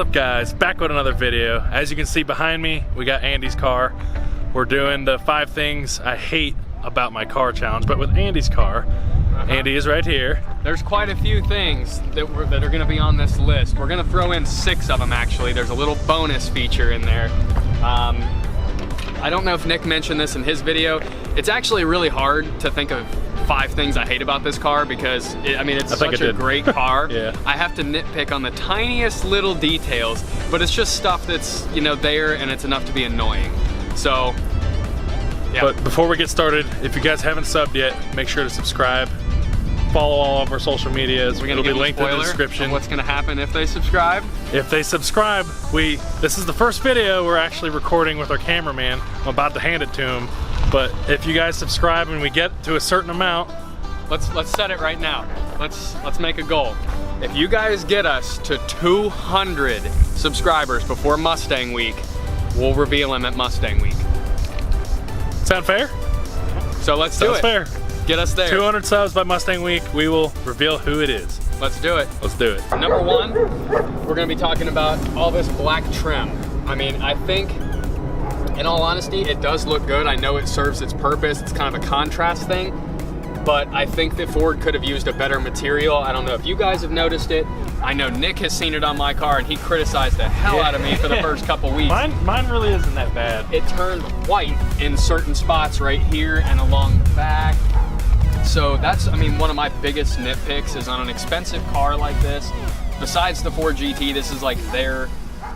up, guys? Back with another video. As you can see behind me, we got Andy's car. We're doing the 5 things I hate about my car challenge, but with Andy's car. Andy is right here. There's quite a few things that are gonna be on this list. We're gonna throw in 6 of them actually. There's a little bonus feature in there. I don't know if Nick mentioned this in his video. It's actually really hard to think of 5 things I hate about this car because it's such a great car. Yeah. I have to nitpick on the tiniest little details, but it's just stuff that's, you know, there and it's enough to be annoying. So, yeah. But before we get started, if you guys haven't subbed yet, make sure to subscribe. Follow all of our social medias. We're gonna It'll be linked in the description. What's gonna happen if they subscribe? If they subscribe, this is the first video we're actually recording with our cameraman. I'm about to hand it to him. But if you guys subscribe and we get to a certain amount, let's set it right now. Let's make a goal. If you guys get us to 200 subscribers before Mustang Week, we'll reveal him at Mustang Week. Sound fair? So let's do it. Sounds fair. Get us there. 200 subs by Mustang Week, we will reveal who it is. Let's do it. Let's do it. Number 1, we're gonna be talking about all this black trim. I mean, I think, in all honesty, it does look good. I know it serves its purpose. It's kind of a contrast thing, but I think that Ford could have used a better material. I don't know if you guys have noticed it. I know Nick has seen it on my car and he criticized the hell out of me for the first couple weeks. Mine really isn't that bad. It turned white in certain spots right here and along the back. So that's, I mean, one of my biggest nitpicks is on an expensive car like this. Besides the Ford GT, this is like their,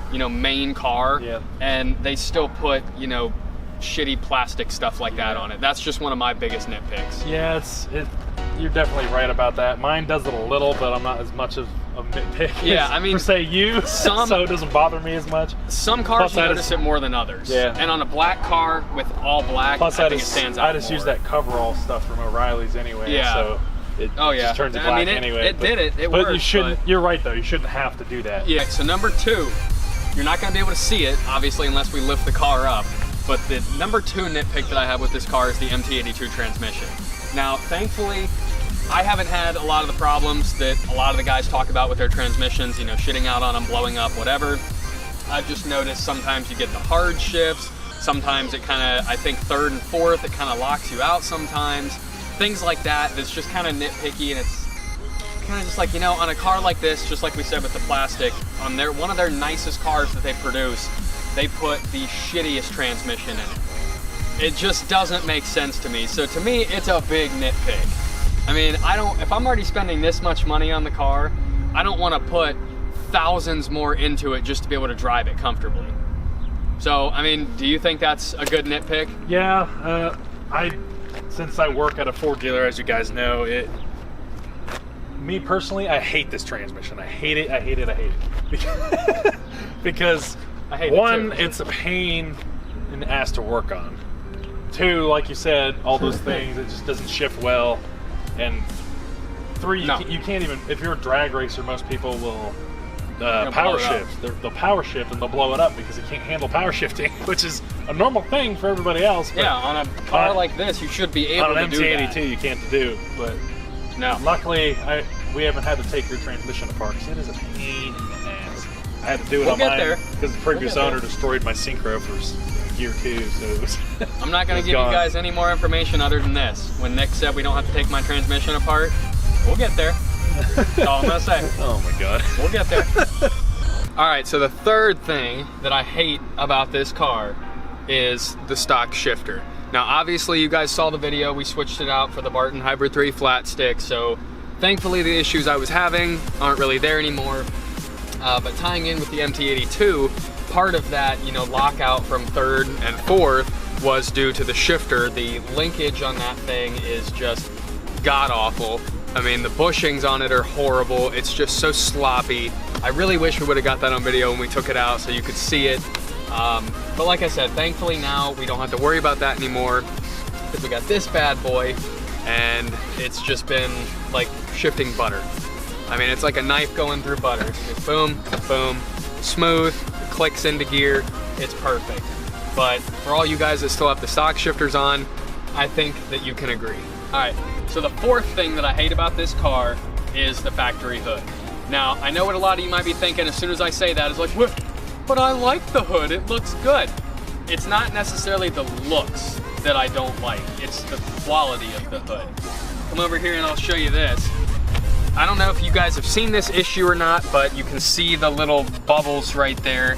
you know, main car. Yep. And they still put, you know, shitty plastic stuff like that on it. That's just one of my biggest nitpicks. Yeah, you're definitely right about that. Mine does it a little, but I'm not as much of a nitpick. Yeah, I mean, per se you, so it doesn't bother me as much. Some cars notice it more than others. Yeah. And on a black car with all black, I think it stands out. I just use that coverall stuff from O'Reilly's anyway. Yeah. So it just turns it black anyway. It but works. You shouldn't. You're right though. You shouldn't have to do that. Yeah. So number 2, you're not going to be able to see it, obviously, unless we lift the car up. But the number 2 nitpick that I have with this car is the MT82 transmission. Now, thankfully, I haven't had a lot of the problems that a lot of the guys talk about with their transmissions, you know, shitting out on them, blowing up, whatever. I've just noticed sometimes you get the hard shifts. Sometimes it kind of, I think 3rd and 4th, it kind of locks you out sometimes. Things like that, that's just kind of nitpicky, and it's kind of just like, you know, on a car like this, just like we said with the plastic, on one of their nicest cars that they produce, they put the shittiest transmission in it. It just doesn't make sense to me. So to me, it's a big nitpick. I mean, if I'm already spending this much money on the car, I don't want to put thousands more into it just to be able to drive it comfortably. So, I mean, do you think that's a good nitpick? Yeah, since I work at a Ford dealer, as you guys know, me personally, I hate this transmission. I hate it, I hate it, I hate it. Because I hate one, it too. it's a pain in the ass to work on. 2, like you said, all those things, it just doesn't shift well. And 3, you can't even, if you're a drag racer, most people will power shift. They'll power shift and they'll blow it up because it can't handle power shifting, which is a normal thing for everybody else. But yeah, on a car like this, you should be able to do that. On an MT82, you can't do, but no. Luckily, we haven't had to take your transmission apart because it is a pain in the ass. I had to do it on mine because the previous owner destroyed my synchro for year 2, so it was I'm not going to give you guys any more information other than this. When Nick said we don't have to take my transmission apart, we'll get there. That's all I'm going to say. Oh my god. We'll get there. Alright, so the 3rd thing that I hate about this car is the stock shifter. Now obviously you guys saw the video, we switched it out for the Barton Hybrid 3 flat stick, so thankfully the issues I was having aren't really there anymore. But tying in with the MT82, part of that, you know, lockout from 3rd and 4th was due to the shifter. The linkage on that thing is just god-awful. I mean, the bushings on it are horrible. It's just so sloppy. I really wish we would have got that on video when we took it out so you could see it. But like I said, thankfully now we don't have to worry about that anymore because we got this bad boy and it's just been like shifting butter. I mean, it's like a knife going through butter. It's boom, boom, smooth, it clicks into gear, it's perfect. But for all you guys that still have the stock shifters on, I think that you can agree. All right, so the 4th thing that I hate about this car is the factory hood. Now, I know what a lot of you might be thinking as soon as I say that, is like, but I like the hood, it looks good. It's not necessarily the looks that I don't like, it's the quality of the hood. Come over here and I'll show you this. I don't know if you guys have seen this issue or not, but you can see the little bubbles right there.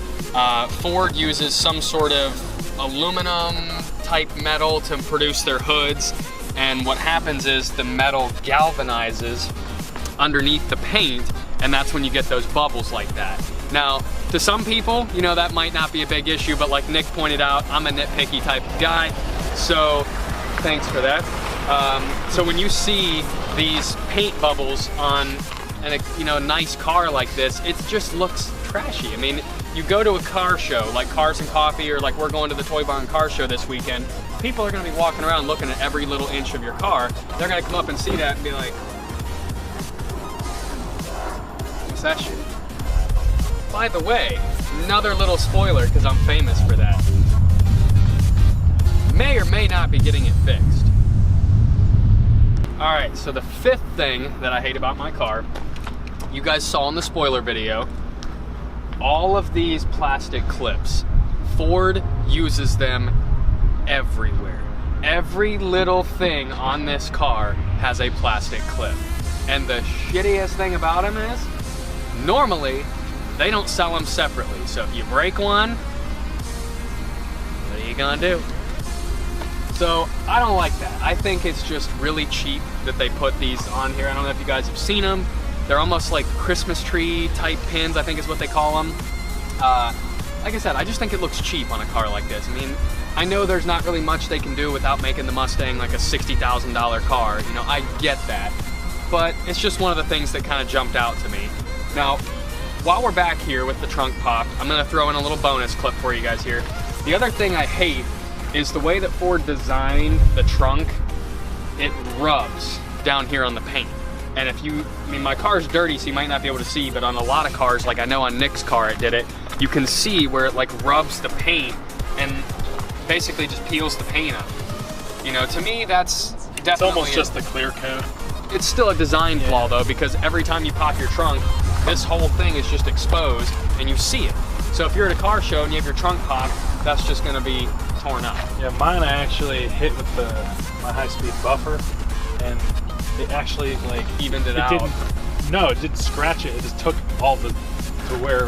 Ford uses some sort of aluminum type metal to produce their hoods, and what happens is the metal galvanizes underneath the paint, and that's when you get those bubbles like that. Now, to some people, you know, that might not be a big issue, but like Nick pointed out, I'm a nitpicky type of guy, so thanks for that. So when you see these paint bubbles on a nice car like this, it just looks trashy. I mean, you go to a car show like Cars and Coffee, or like we're going to the Toy Barn car show this weekend, people are going to be walking around looking at every little inch of your car. They're going to come up and see that and be like, what's that shit? By the way, another little spoiler, because I'm famous for that. May or may not be getting it fixed. All right, so the fifth thing that I hate about my car, you guys saw in the spoiler video, all of these plastic clips. Ford uses them everywhere. Every little thing on this car has a plastic clip. And the shittiest thing about them is, normally, they don't sell them separately. So if you break one, what are you gonna do? So I don't like that. I think it's just really cheap that they put these on here. I don't know if you guys have seen them. They're almost like Christmas tree type pins, I think is what they call them. Like I said, I just think it looks cheap on a car like this. I mean, I know there's not really much they can do without making the Mustang like a $60,000 car. You know, I get that. But it's just one of the things that kind of jumped out to me. Now, while we're back here with the trunk pop, I'm gonna throw in a little bonus clip for you guys here. The other thing I hate is the way that Ford designed the trunk. It rubs down here on the paint. And if you, I mean, my car's dirty, so you might not be able to see, but on a lot of cars, like I know on Nick's car it did it, you can see where it like rubs the paint and basically just peels the paint up. You know, to me, that's definitely... It's almost just the clear coat. It's still a design flaw though, because every time you pop your trunk, this whole thing is just exposed and you see it. So if you're at a car show and you have your trunk popped, that's just gonna be torn up. Yeah, mine I actually hit with my high-speed buffer, and it actually like evened it out. No, it didn't scratch it. It just took all the to where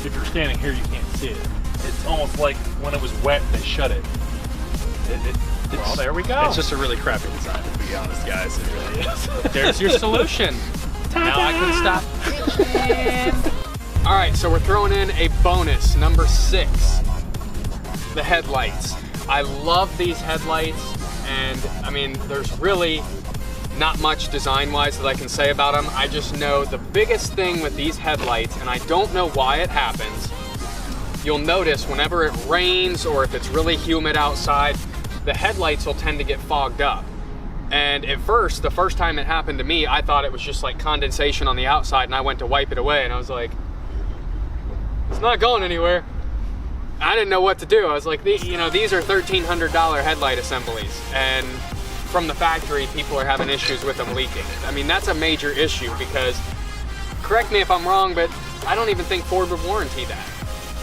if you're standing here, you can't see it. It's almost like when it was wet, they shut it. Well, there we go. It's just a really crappy design, to be honest, guys. It really is. There's your solution. Now I can stop bitching. All right, so we're throwing in a bonus, number 6. The headlights. I love these headlights, and I mean, there's really not much design-wise that I can say about them. I just know the biggest thing with these headlights, and I don't know why it happens, you'll notice whenever it rains or if it's really humid outside, the headlights will tend to get fogged up. And at first, the first time it happened to me, I thought it was just like condensation on the outside, and I went to wipe it away, and I was like, it's not going anywhere. I didn't know what to do. I was like, you know, these are $1,300 headlight assemblies, and from the factory, people are having issues with them leaking. I mean, that's a major issue because, correct me if I'm wrong, but I don't even think Ford would warranty that.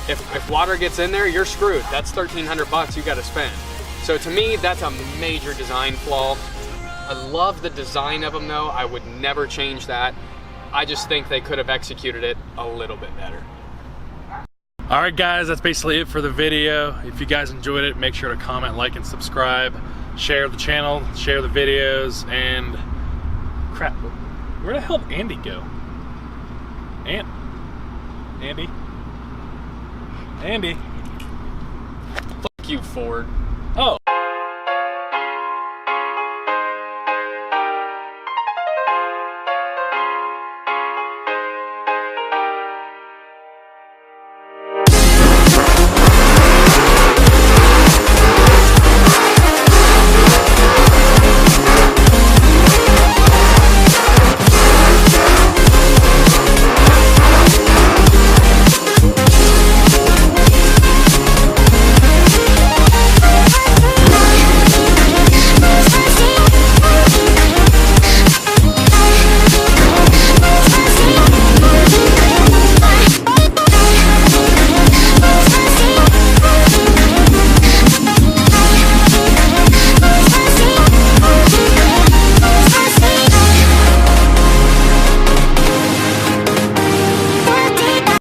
If water gets in there, you're screwed. That's $1,300 you got to spend. So to me, that's a major design flaw. I love the design of them though. I would never change that. I just think they could have executed it a little bit better. All right, guys, that's basically it for the video. If you guys enjoyed it, make sure to comment, like, and subscribe. Share the channel, share the videos, and crap, where the hell did Andy go? Andy? Fuck you, Ford.